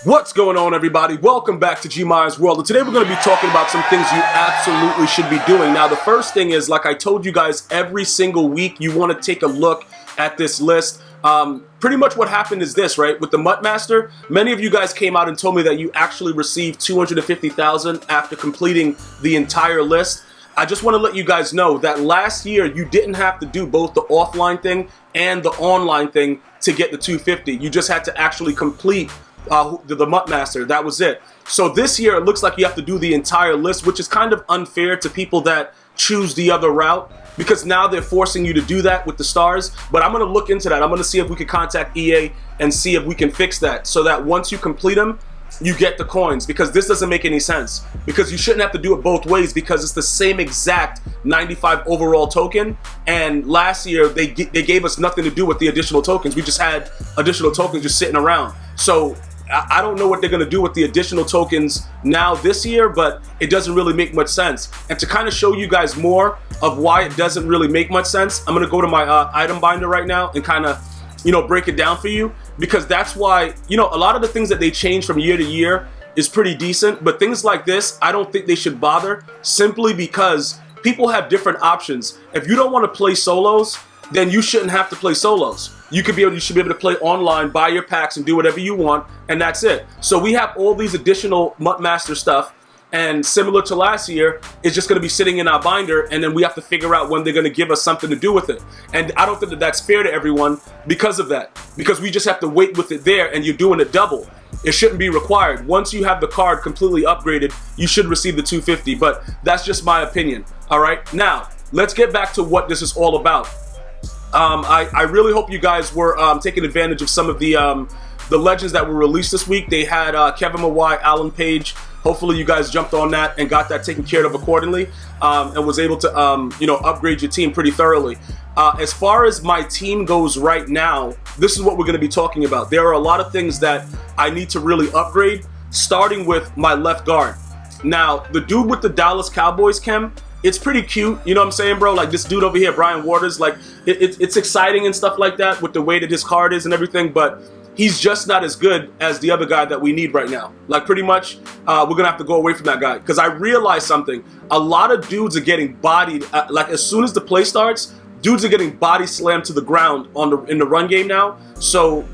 What's going on, everybody? Welcome back to GmiasWorld, and today we're going to be talking about some things you absolutely should be doing. Now, the first thing is, like I told you guys, every single week you want to take a look at this list. Pretty much what happened is this, right? With the MUT Master, many of you guys came out and told me that you actually received 250,000 after completing the entire list. I just want to let you guys know that last year you didn't have to do both the offline thing and the online thing to get the 250. You just had to actually complete the MUT Master. That was it. So this year it looks like you have to do the entire list, which is kind of unfair to people that choose the other route, because now they're forcing you to do that with the stars. But I'm going to look into that. I'm going to see if we can contact EA and see if we can fix that, so that once you complete them, you get the coins, because this doesn't make any sense, because you shouldn't have to do it both ways, because it's the same exact 95 overall token, and last year they gave us nothing to do with the additional tokens. We just had additional tokens just sitting around. So I don't know what they're going to do with the additional tokens now this year, but it doesn't really make much sense. And to kind of show you guys more of why it doesn't really make much sense, I'm going to go to my item binder right now and kind of, break it down for you, because that's why, a lot of the things that they change from year to year is pretty decent, but things like this, I don't think they should bother, simply because people have different options. If you don't want to play solos, then you shouldn't have to play solos. You should be able to play online, buy your packs, and do whatever you want, and that's it. So we have all these additional MUT Master stuff, and similar to last year, it's just going to be sitting in our binder, and then we have to figure out when they're going to give us something to do with it. And I don't think that that's fair to everyone because of that, because we just have to wait with it there, and you're doing it double. It shouldn't be required. Once you have the card completely upgraded, you should receive the 250, but that's just my opinion. All right, now let's get back to what this is all about. I really hope you guys were taking advantage of some of the legends that were released this week. They had Kevin Mawai, Alan Page. Hopefully you guys jumped on that and got that taken care of accordingly, and was able to upgrade your team pretty thoroughly. As far as my team goes right now, this is what we're going to be talking about. There are a lot of things that I need to really upgrade, starting with my left guard. Now, the dude with the Dallas Cowboys chem, it's pretty cute, you know what I'm saying, bro? Like this dude over here, Brian Waters, like it's exciting and stuff like that with the way that his card is and everything, but he's just not as good as the other guy that we need right now. Like pretty much, we're gonna have to go away from that guy, because I realized something. A lot of dudes are getting bodied, like as soon as the play starts, dudes are getting body slammed to the ground in the run game now. So,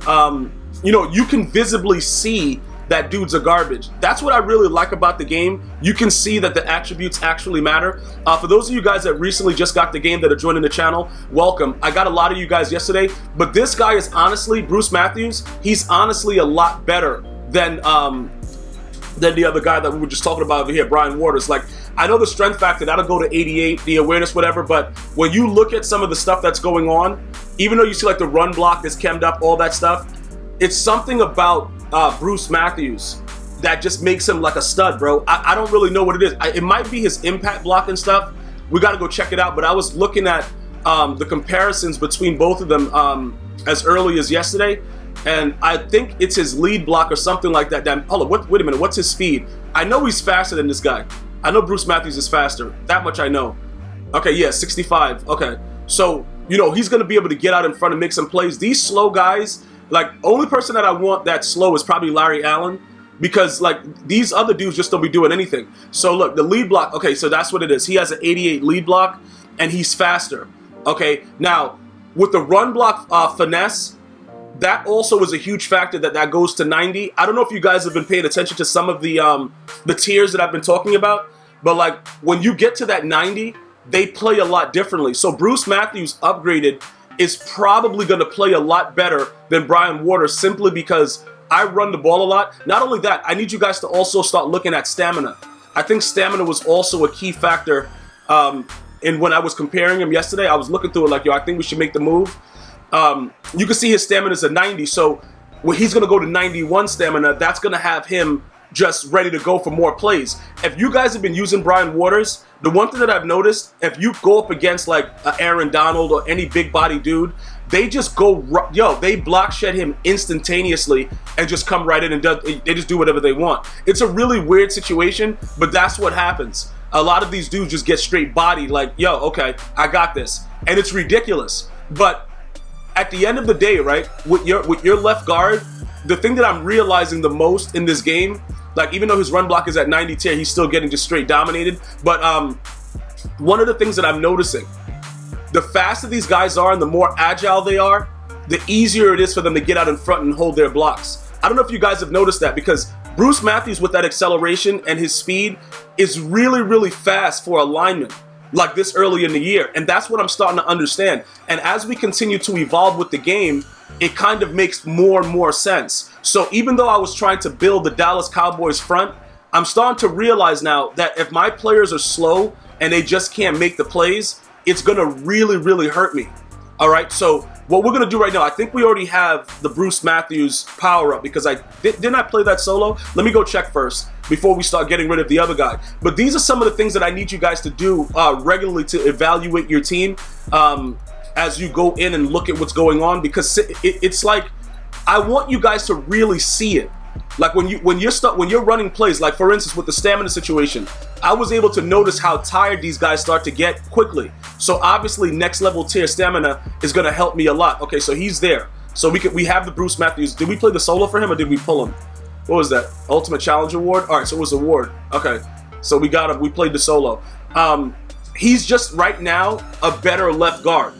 you can visibly see that dudes are garbage. That's what I really like about the game. You can see that the attributes actually matter. For those of you guys that recently just got the game that are joining the channel, welcome. I got a lot of you guys yesterday, but this guy is honestly, Bruce Matthews, he's honestly a lot better than the other guy that we were just talking about over here, Brian Waters. Like, I know the strength factor, that'll go to 88, the awareness, whatever, but when you look at some of the stuff that's going on, even though you see like the run block that's chemmed up, all that stuff, it's something about Bruce Matthews that just makes him like a stud, bro. I don't really know what it is. It might be his impact block and stuff. We got to go check it out. But I was looking at the comparisons between both of them as early as yesterday, and I think it's his lead block or something like that. Hold on, wait a minute. What's his speed? I know he's faster than this guy. I know Bruce Matthews is faster. That much I know. Okay, yeah, 65. Okay, so he's gonna be able to get out in front and make some plays. These slow guys. Like, only person that I want that slow is probably Larry Allen, because like these other dudes just don't be doing anything. So look, the lead block, okay, so that's what it is. He has an 88 lead block, and he's faster. Okay, now with the run block finesse, that also is a huge factor that goes to 90. I don't know if you guys have been paying attention to some of the tiers that I've been talking about, but like when you get to that 90, they play a lot differently. So Bruce Matthews upgraded is probably going to play a lot better than Brian Waters, simply because I run the ball a lot. Not only that, I need you guys to also start looking at stamina. I think stamina was also a key factor. And when I was comparing him yesterday, I was looking through it like, I think we should make the move. You can see his stamina is a 90, so when he's going to go to 91 stamina, that's going to have him just ready to go for more plays. If you guys have been using Brian Waters, the one thing that I've noticed, if you go up against like Aaron Donald or any big body dude, they just go, they block shed him instantaneously and just come right in and they just do whatever they want. It's a really weird situation, but that's what happens. A lot of these dudes just get straight bodied like, okay, I got this. And it's ridiculous. But at the end of the day, right, with your left guard, the thing that I'm realizing the most in this game, like even though his run block is at 90 tier, he's still getting just straight dominated. But one of the things that I'm noticing, the faster these guys are and the more agile they are, the easier it is for them to get out in front and hold their blocks. I don't know if you guys have noticed that, because Bruce Matthews with that acceleration and his speed is really, really fast for a lineman like this early in the year. And that's what I'm starting to understand. And as we continue to evolve with the game, it kind of makes more and more sense. So even though I was trying to build the Dallas Cowboys front, I'm starting to realize now that if my players are slow and they just can't make the plays, it's going to really, really hurt me. All right, so what we're going to do right now, I think we already have the Bruce Matthews power-up, because didn't I play that solo? Let me go check first before we start getting rid of the other guy. But these are some of the things that I need you guys to do regularly to evaluate your team as you go in and look at what's going on, because it's like, I want you guys to really see it. Like when you're running plays, like for instance with the stamina situation, I was able to notice how tired these guys start to get quickly. So obviously next level tier stamina is going to help me a lot. Okay, so he's there. So we have the Bruce Matthews. Did we play the solo for him or did we pull him? What was that? Ultimate Challenge Award? All right, so it was award. Okay, so we got him. We played the solo. He's just right now a better left guard,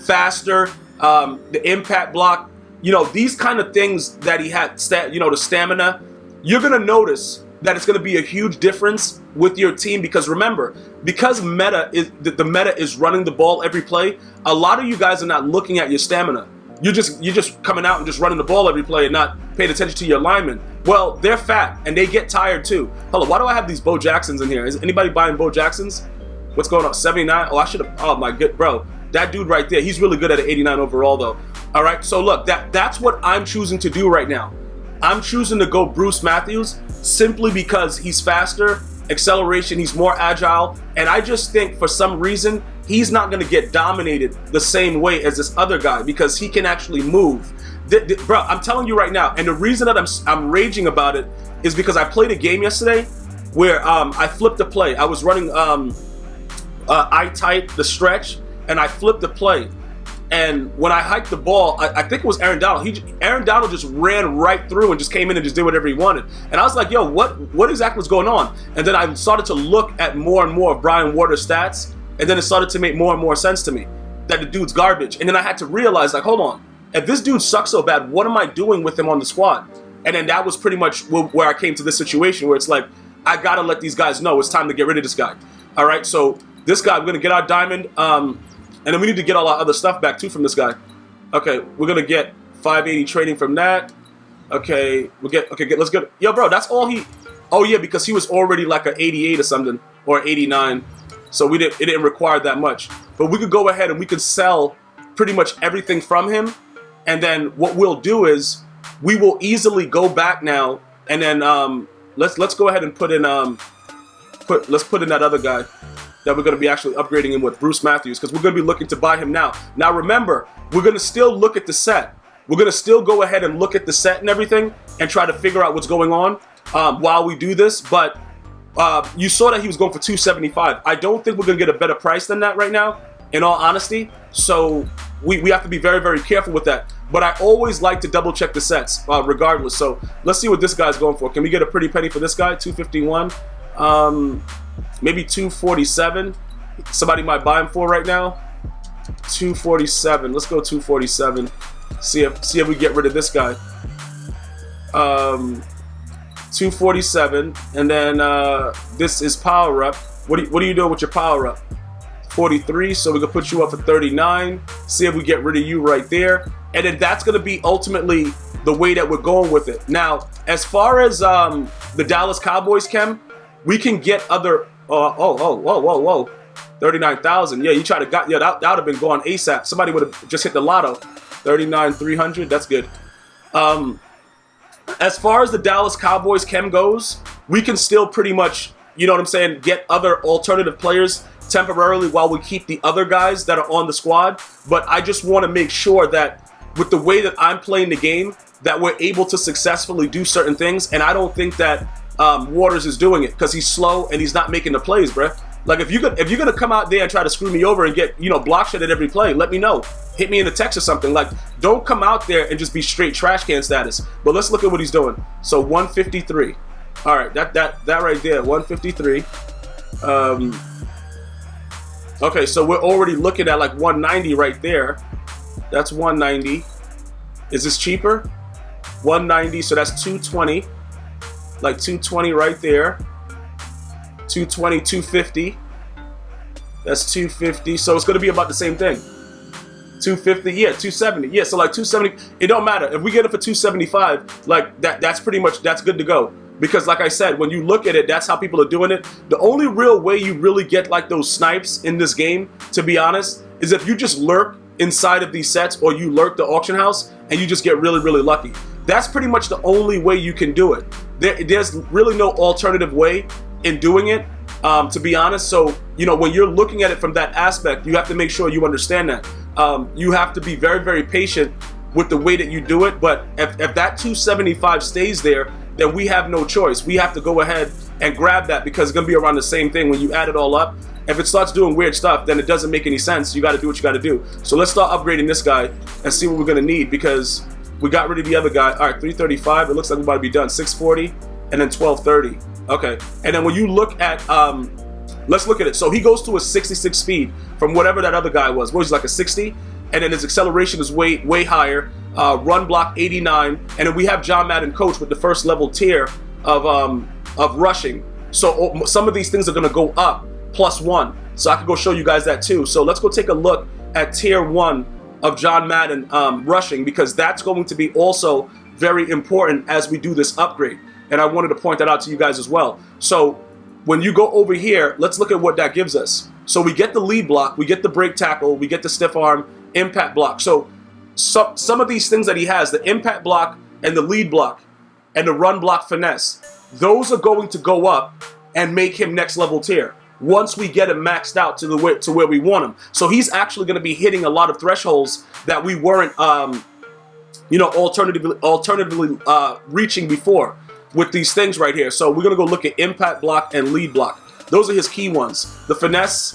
faster. The impact block. You know, these kind of things that he had, the stamina, you're going to notice that it's going to be a huge difference with your team, because remember, because the meta is running the ball every play, a lot of you guys are not looking at your stamina. You're just coming out and just running the ball every play and not paying attention to your linemen. Well, they're fat and they get tired too. Hello, why do I have these Bo Jacksons in here? Is anybody buying Bo Jacksons? What's going on? 79? Oh, I should have. Oh my good, bro. That dude right there, he's really good at an 89 overall though. All right, so look, that's what I'm choosing to do right now. I'm choosing to go Bruce Matthews simply because he's faster, acceleration, he's more agile, and I just think for some reason he's not going to get dominated the same way as this other guy, because he can actually move. Bro, I'm telling you right now, and the reason that I'm raging about it is because I played a game yesterday where I flipped a play. I was running I-tight, the stretch, and I flipped the play. And when I hiked the ball, I think it was Aaron Donald. Aaron Donald just ran right through and just came in and just did whatever he wanted. And I was like, yo, what exactly was going on? And then I started to look at more and more of Brian Waters' stats, and then it started to make more and more sense to me that the dude's garbage. And then I had to realize, like, hold on, if this dude sucks so bad, what am I doing with him on the squad? And then that was pretty much where I came to this situation where it's like, I gotta let these guys know it's time to get rid of this guy. All right, so this guy, we're gonna get our diamond. And then we need to get all our other stuff back too from this guy. Okay, we're gonna get 580 trading from that. Okay, let's get. Yo, bro, that's all he. Oh yeah, because he was already like an 88 or something, or 89, so it didn't require that much. But we could go ahead and we could sell pretty much everything from him, and then what we'll do is we will easily go back now, and then let's go ahead and put in let's put in that other guy that we're going to be actually upgrading him with, Bruce Matthews, because we're going to be looking to buy him now. Now remember, we're going to still look at the set. We're going to still go ahead and look at the set and everything and try to figure out what's going on while we do this. But you saw that he was going for 275. I don't think we're going to get a better price than that right now, in all honesty. So we have to be very, very careful with that. But I always like to double check the sets regardless. So let's see what this guy's going for. Can we get a pretty penny for this guy? 251. Maybe 247. Somebody might buy him for right now. 247. Let's go 247. See if we get rid of this guy. 247, and then this is power up. What are you doing with your power up? 43. So we can put you up for 39. See if we get rid of you right there, and then that's going to be ultimately the way that we're going with it. Now, as far as the Dallas Cowboys, Kem, we can get other. Whoa. 39,000. Yeah, you try to that would have been going ASAP. Somebody would have just hit the lotto. 39,300. That's good. As far as the Dallas Cowboys Kem goes, we can still pretty much, you know what I'm saying, get other alternative players temporarily while we keep the other guys that are on the squad. But I just want to make sure that with the way that I'm playing the game, that we're able to successfully do certain things. And I don't think that Waters is doing it because he's slow and he's not making the plays, bruh. Like if you're gonna come out there and try to screw me over and get block shot at every play, let me know. hit me in a text or something. Like, don't come out there and just be straight trash can status. But let's look at what he's doing. So 153. All right, that right there, 153. Okay, so we're already looking at like 190 right there. That's 190. Is this cheaper? 190, so that's 220. Like 220 right there. 220, 250. That's 250. So it's gonna be about the same thing. 250, yeah, 270. Yeah, so like 270, it don't matter. If we get it for 275, like that's pretty much, that's good to go. Because like I said, when you look at it, that's how people are doing it. The only real way you really get like those snipes in this game, to be honest, is if you just lurk inside of these sets, or you lurk the auction house and you just get really, really lucky. That's pretty much the only way you can do it. There's really no alternative way in doing it, to be honest. So, you know, when you're looking at it from that aspect, you have to make sure you understand that. You have to be very, very patient with the way that you do it. But if that 275 stays there, then we have no choice. We have to go ahead and grab that, because it's gonna be around the same thing when you add it all up. If it starts doing weird stuff, then it doesn't make any sense. You gotta do what you gotta do. So let's start upgrading this guy and see what we're gonna need, because we got rid of the other guy. All right, 335, it looks like we're about to be done. 640, and then 1230. Okay, and then when you look at, let's look at it. So he goes to a 66 speed from whatever that other guy was. What was he, like a 60? And then his acceleration is way, way higher. Run block 89, and then we have John Madden Coach with the first level tier of rushing. So some of these things are gonna go up +1. So I can go show you guys that too. So let's go take a look at tier 1 of John Madden rushing, because that's going to be also very important as we do this upgrade. And I wanted to point that out to you guys as well. So when you go over here, let's look at what that gives us. So we get the lead block, we get the break tackle, we get the stiff arm, impact block. So some of these things that he has, the impact block and the lead block and the run block finesse, those are going to go up and make him next level tier once we get him maxed out to where we want him. So he's actually going to be hitting a lot of thresholds that we weren't, you know, alternatively reaching before with these things right here. So we're going to go look at impact block and lead block. Those are his key ones. The finesse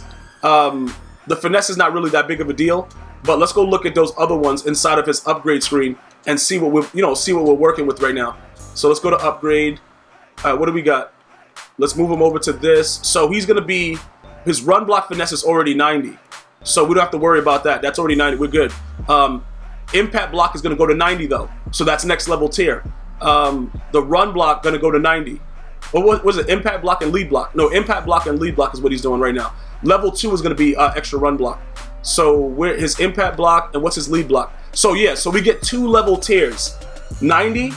is not really that big of a deal. But let's go look at those other ones inside of his upgrade screen and see what we're working with right now. So let's go to upgrade. All right, what do we got? Let's move him over to this. So he's gonna be, his run block finesse is already 90. So we don't have to worry about that. That's already 90, we're good. Impact block is gonna go to 90 though. So that's next level tier. The run block gonna go to 90. Or what was it, impact block and lead block? No, impact block and lead block is what he's doing right now. Level 2 is gonna be extra run block. So where his impact block and what's his lead block? So yeah, so we get 2 level tiers, 90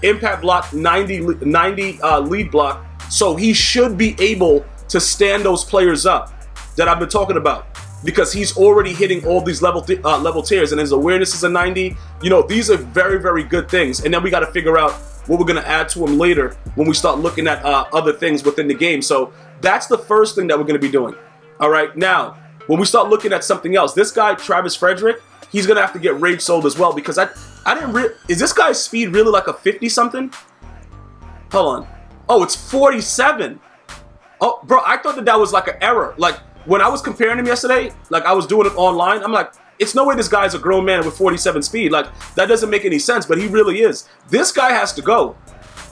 impact block, 90 lead block. So he should be able to stand those players up that I've been talking about, because he's already hitting all these level tiers, and his awareness is a 90. You know, these are very, very good things. And then we got to figure out what we're gonna add to him later when we start looking at other things within the game. So that's the first thing that we're gonna be doing. All right, now, when we start looking at something else, this guy, Travis Frederick, he's going to have to get rage sold as well, because I didn't is this guy's speed really like a 50 something? Hold on. Oh, it's 47. Oh, bro, I thought that was like an error. Like, when I was comparing him yesterday, like I was doing it online, I'm like, it's no way this guy's a grown man with 47 speed. Like, that doesn't make any sense, but he really is. This guy has to go.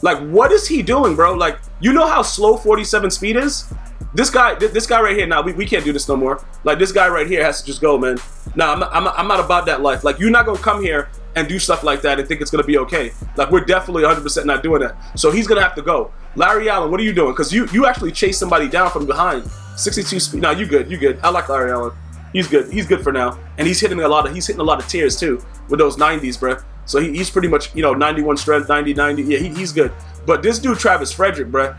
Like, what is he doing, bro? Like, you know how slow 47 speed is? This guy right here, we can't do this no more. Like, this guy right here has to just go, man. Nah, I'm not about that life. Like, you're not gonna come here and do stuff like that and think it's gonna be okay. Like, we're definitely 100% not doing that. So he's gonna have to go. Larry Allen, what are you doing? Because you actually chased somebody down from behind. 62 speed. Nah, you good. I like Larry Allen. He's good. He's good for now. And he's hitting a lot of tiers too with those 90s, bruh. So he's pretty much, you know, 91 strength, 90. Yeah, he's good. But this dude, Travis Frederick, bruh,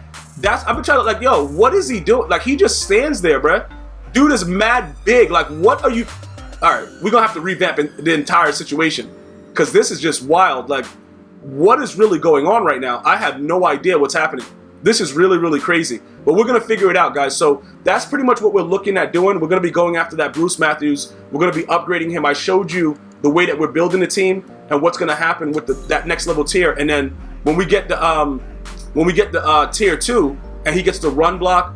I've been trying to, like, yo, what is he doing? Like, he just stands there, bruh. Dude is mad big. Like, what are you? All right, we're gonna have to revamp the entire situation, because this is just wild. Like, what is really going on right now? I have no idea what's happening. This is really, really crazy. But we're gonna figure it out, guys. So that's pretty much what we're looking at doing. We're gonna be going after that Bruce Matthews. We're gonna be upgrading him. I showed you the way that we're building the team and what's gonna happen with that next level tier. And then when we get the tier 2 and he gets the run block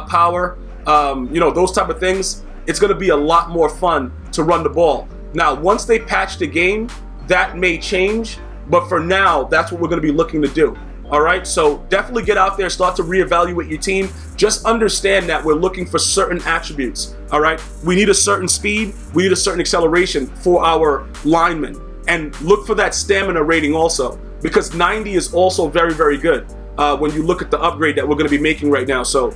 power, you know, those type of things, it's gonna be a lot more fun to run the ball. Now, once they patch the game, that may change, but for now, that's what we're going to be looking to do. All right, so definitely get out there, start to reevaluate your team. Just understand that we're looking for certain attributes. All right, we need a certain speed, we need a certain acceleration for our linemen, and look for that stamina rating also, because 90 is also very, very good when you look at the upgrade that we're going to be making right now. So,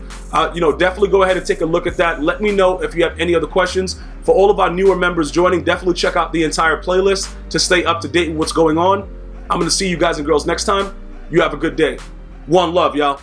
you know, definitely go ahead and take a look at that. Let me know if you have any other questions. For all of our newer members joining, definitely check out the entire playlist to stay up to date with what's going on. I'm going to see you guys and girls next time. You have a good day. One love, y'all.